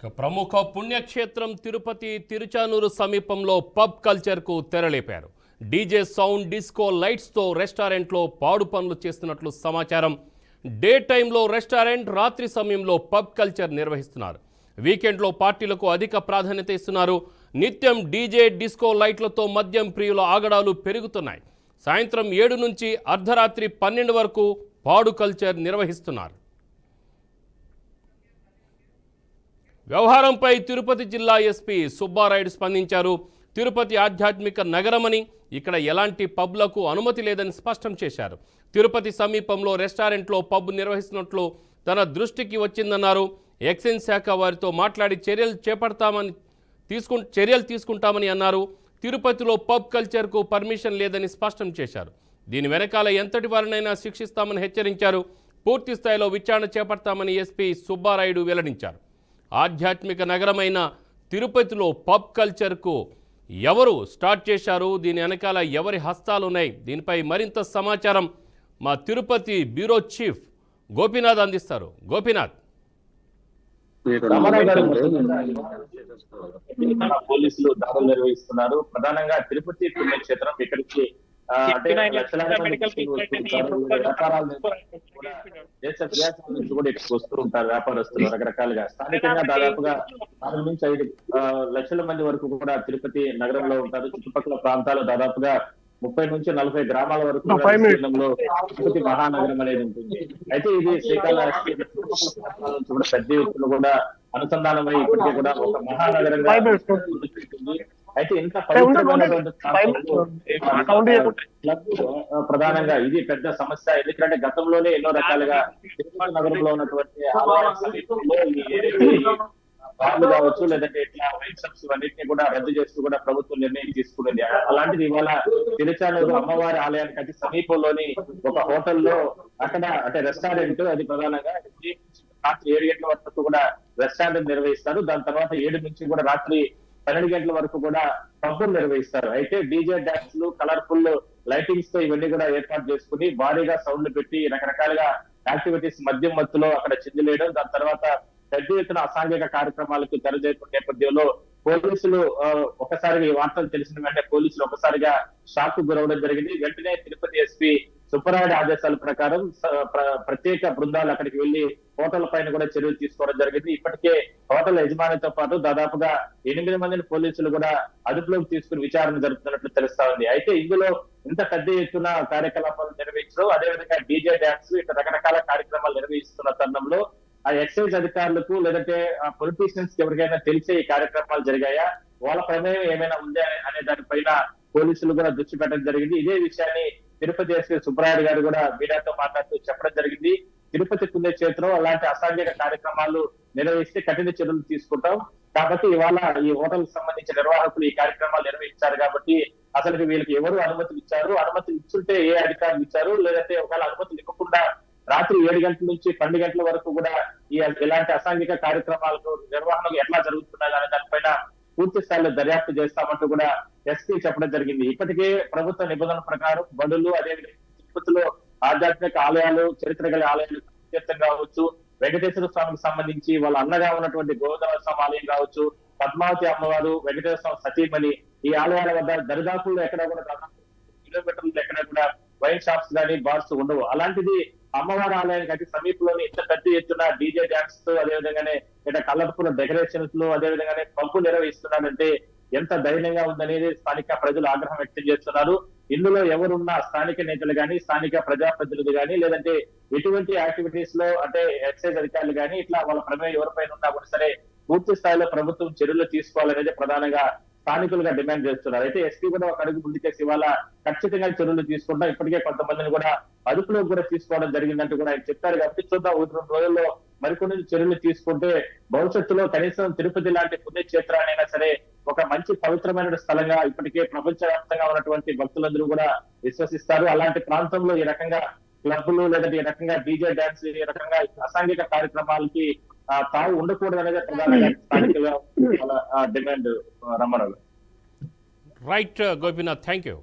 ప్రముఖ పుణ్యక్షేత్రం తిరుపతి తిరుచానూరు సమీపంలో పబ్ కల్చర్కు తెరలేపారు. డీజే సౌండ్, డిస్కో లైట్స్తో రెస్టారెంట్లో పాడు పనులు చేస్తున్నట్లు సమాచారం. డే టైంలో రెస్టారెంట్, రాత్రి సమయంలో పబ్ కల్చర్ నిర్వహిస్తున్నారు. వీకెండ్లో పార్టీలకు అధిక ప్రాధాన్యత ఇస్తున్నారు. నిత్యం డీజే, డిస్కో లైట్లతో మద్యం ప్రియుల ఆగడాలు పెరుగుతున్నాయి. సాయంత్రం 7 నుంచి అర్ధరాత్రి 12 వరకు పాడు కల్చర్ నిర్వహిస్తున్నారు. వ్యవహారంపై తిరుపతి జిల్లా ఎస్పీ సుబ్బారాయుడు స్పందించారు. తిరుపతి ఆధ్యాత్మిక నగరమని, ఇక్కడ ఎలాంటి పబ్లకు అనుమతి లేదని స్పష్టం చేశారు. తిరుపతి సమీపంలో రెస్టారెంట్లో పబ్ నిర్వహిస్తున్నట్లు తన దృష్టికి వచ్చిందన్నారు. ఎక్సైజ్ శాఖ వారితో మాట్లాడి చర్యలు తీసుకుంటామని అన్నారు. తిరుపతిలో పబ్ కల్చర్కు పర్మిషన్ లేదని స్పష్టం చేశారు. దీని వెనకాల ఎంతటి వారినైనా శిక్షిస్తామని హెచ్చరించారు. పూర్తి స్థాయిలో విచారణ చేపడతామని ఎస్పీ సుబ్బారాయుడు వెల్లడించారు. ఆధ్యాత్మిక నగరమైన తిరుపతిలో పబ్ కల్చర్కు ఎవరు స్టార్ట్ చేశారు, దీని వెనకాల ఎవరి హస్తాలున్నాయి, దీనిపై మరింత సమాచారం మా తిరుపతి బ్యూరో చీఫ్ గోపీనాథ్ అందిస్తారు. గోపీనాథ్. పోలీసులు దాడులు నిర్వహిస్తున్నారు. ప్రధానంగా తిరుపతి పుణ్యక్షేత్రం ఇక్కడికి దేశ విదేశాల నుంచి కూడా ఇక్కడికి వస్తూ ఉంటారు వ్యాపారస్తులు రకరకాలుగా. స్థానికంగా దాదాపుగా 4 నుంచి 5 లక్షల మంది వరకు కూడా తిరుపతి నగరంలో ఉంటారు. చుట్టుపక్కల ప్రాంతాలు దాదాపుగా 30 నుంచి 40 గ్రామాల వరకు తిరుపతి మహానగరం అనేది ఉంటుంది. అయితే ఇది శ్రీకాళహస్తి కూడా పెద్ద ఎత్తున కూడా అనుసంధానమై ఇప్పటికీ కూడా ఒక మహానగరంగా అయితే ఇంత పవిత్రమైనటువంటి ప్రధానంగా ఇది పెద్ద సమస్య. ఎందుకంటే గతంలోనే ఎన్నో రకాలుగా తిరుపతి నగరంలో ఉన్నటువంటి బాండ్లు కావచ్చు, లేదంటే ఇట్లా వైన్ షాప్స్ ఇవన్నింటినీ కూడా రద్దు చేస్తూ కూడా ప్రభుత్వం నిర్ణయం తీసుకున్నది. అలాంటిది ఇవాళ తిరుచానూరు అమ్మవారి ఆలయానికి అతి సమీపంలోని ఒక హోటల్లో అక్కడ అంటే రెస్టారెంట్, అది ప్రధానంగా రాత్రి 7 గంటల వరకు కూడా రెస్టారెంట్ నిర్వహిస్తారు. దాని తర్వాత 7 నుంచి కూడా రాత్రి 12 గంటల వరకు కూడా పబ్బులు నిర్వహిస్తారు. అయితే డీజే డాన్స్లు, కలర్ఫుల్ లైటింగ్స్ తో ఇవన్నీ కూడా ఏర్పాటు చేసుకుని భారీగా సౌండ్లు పెట్టి రకరకాలుగా యాక్టివిటీస్ మద్యం మత్తులో అక్కడ చిందిలేయడం, దాని తర్వాత పెద్ద ఎత్తున అసాంఘిక కార్యక్రమాలకు తెరజేసిన నేపథ్యంలో పోలీసులు ఒకసారిగా ఈ వార్తలు తెలిసిన వెంటనే పోలీసులు ఒకసారిగా షాక్ కు గురవడం జరిగింది. వెంటనే తిరుపతి ఎస్పీ సుబ్బరాయుడు ఆదేశాల ప్రకారం ప్రత్యేక బృందాలు అక్కడికి వెళ్లి హోటల్ పైన కూడా చర్యలు తీసుకోవడం జరిగింది. ఇప్పటికే హోటల్ యజమానితో పాటు దాదాపుగా 8 మందిని పోలీసులు కూడా అదుపులోకి తీసుకుని విచారణ జరుపుతున్నట్లు తెలుస్తా ఉంది. అయితే ఇందులో ఇంత పెద్ద ఎత్తున కార్యకలాపాలు నిర్వహించడం, అదేవిధంగా డీజే డాన్స్ ఇట్లా రకరకాల కార్యక్రమాలు నిర్వహిస్తున్న తరుణంలో ఆ ఎక్సైజ్ అధికారులకు లేదంటే పొలిటీషియన్స్ ఎవరికైనా తెలిసే ఈ కార్యక్రమాలు జరిగాయా, వాళ్ళ ప్రమేయం ఏమైనా ఉందా అనే దానిపైన పోలీసులు కూడా దృష్టి పెట్టడం జరిగింది. ఇదే విషయాన్ని తిరుపతి ఎస్పీ సుబ్బరాయుడు గారు కూడా మీడియాతో మాట్లాడుతూ చెప్పడం జరిగింది. తిరుపతి పుణ్యక్షేత్రం అలాంటి అసాంఘిక కార్యక్రమాలు నిర్వహిస్తే కఠిన చర్యలు తీసుకుంటాం. కాబట్టి ఇవాళ ఈ హోటల్ సంబంధించిన నిర్వాహకులు ఈ కార్యక్రమాలు నిర్వహించారు కాబట్టి అసలు వీళ్ళకి ఎవరు అనుమతులు ఇచ్చారు, అనుమతులు ఇచ్చుంటే ఏ అధికారులు ఇచ్చారు, లేదంటే ఒకవేళ అనుమతులు ఇవ్వకుండా రాత్రి 7 గంటల నుంచి 12 గంటల వరకు కూడా ఇలాంటి అసాంఘిక కార్యక్రమాలకు నిర్వహణలు ఎట్లా జరుగుతున్నాయి అనే దానిపైన పూర్తి స్థాయిలో దర్యాప్తు చేస్తామంటూ కూడా ఎస్పీ చెప్పడం జరిగింది. ఇప్పటికే ప్రభుత్వ నిబంధనల ప్రకారం బడులు, అదేవిధంగా తిరుపతిలో ఆధ్యాత్మిక ఆలయాలు, చరిత్ర గల ఆలయాలు కావచ్చు, వెంకటేశ్వర స్వామికి సంబంధించి వాళ్ళ అన్నగా ఉన్నటువంటి గోవింద స్వామి ఆలయం కావచ్చు, పద్మావతి అమ్మవారు, వెంకటేశ్వర స్వామి సతీమణి, ఈ ఆలయాల వద్ద దరిదాపుల్లో ఎక్కడ కూడా దాదాపు కిలోమీటర్లు ఎక్కడ కూడా వైన్ షాప్స్ కానీ బార్స్ ఉండవు. అలాంటిది అమ్మవారి ఆలయానికి అతి సమీపంలోని ఇంత పెద్ద ఎత్తున డీజే డాన్స్ తో, అదేవిధంగానే ఇక్కడ కలర్ఫుల్ డెకరేషన్స్ లు, అదేవిధంగానే పంపు నిర్వహిస్తున్నాడంటే ఎంత ధైర్యంగా ఉందనేది స్థానిక ప్రజలు ఆగ్రహం వ్యక్తం చేస్తున్నారు. ఇందులో ఎవరున్నా స్థానిక నేతలు గాని, స్థానిక ప్రజాప్రతినిధులు గాని, లేదంటే ఎటువంటి యాక్టివిటీస్ లో అంటే ఎక్సైజ్ అధికారులు గాని ఇట్లా వాళ్ళ ప్రమేయం ఎవరిపైన ఉన్నా కూడా సరే పూర్తి స్థాయిలో ప్రభుత్వం చర్యలు తీసుకోవాలనేది ప్రధానంగా స్థానికులుగా డిమాండ్ చేస్తున్నారు. అయితే ఎస్పీ కూడా ఒక అడుగు ముందుకేసి ఇవాళ ఖచ్చితంగా చర్యలు తీసుకుంటాం, ఇప్పటికే కొంతమందిని కూడా అదుపులోకి కూడా తీసుకోవడం జరిగిందంటూ కూడా ఆయన చెప్పారు. కాబట్టి చూద్దాం, 1-2 రోజుల్లో మరికొన్ని చర్యలు తీసుకుంటే భవిష్యత్తులో కనీసం తిరుపతి లాంటి పుణ్యక్షేత్రానైనా సరే ఒక మంచి పవిత్రమైన స్థలంగా ఇప్పటికే ప్రపంచవ్యాప్తంగా ఉన్నటువంటి భక్తులందరూ కూడా విశ్వసిస్తారు. అలాంటి ప్రాంతంలో ఈ రకంగా క్లబ్లు, లేదంటే ఈ రకంగా డీజే డాన్స్, ఈ రకంగా అసాంఘిక కార్యక్రమాలకి తావు ఉండకూడదు అనేది ప్రధానంగా స్థానికంగా demand. Ramana. Right Gopinath, thank you.